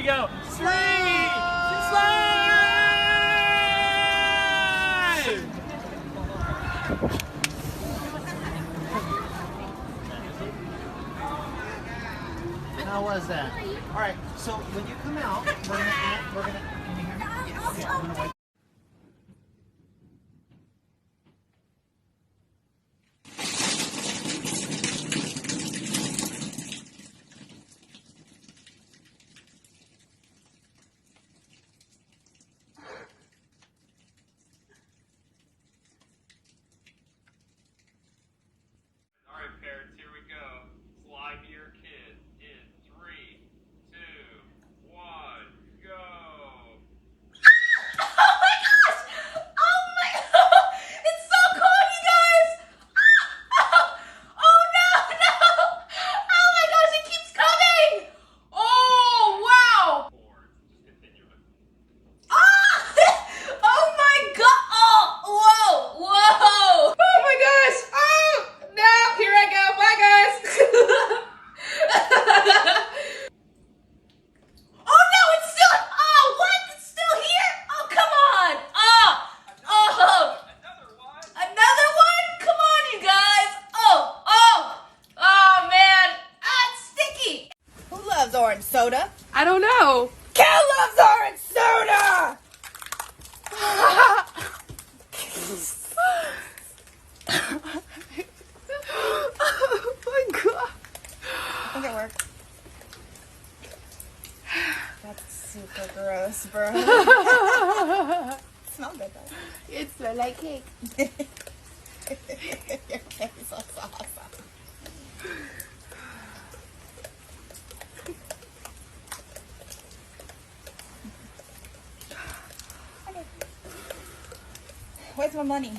we go. Slide! How was that? All right, so when you come out, we're gonna, can you hear me? Yes. Okay, I'm gonna wait. All right, parents, here we go. Slide your kid in 3, 2, 1, go. Oh my gosh! Oh my god! It's so cool, you guys! Oh no, no! Oh my gosh, it keeps coming! Oh wow! Just continue it. Ah! Oh my god! Oh, whoa, whoa! Oh my gosh! Oh no! Here I go! Bye guys! Oh no! It's still. Oh what? It's still here? Oh come on! Oh! Another one. Another one? Come on, you guys! Oh man! Ah, it's sticky! Who loves orange soda? I don't know. Kel loves orange soda! Oh my god. I think it worked. That's super gross, bro. Smells good though. It smells like cake. Your face looks awesome. Okay. Where's my money?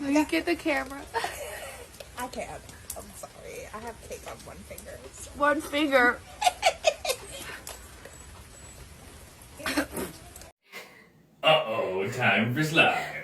You get the camera. I can't. I'm sorry. I have cake on one finger. One finger. Uh-oh, time for slime.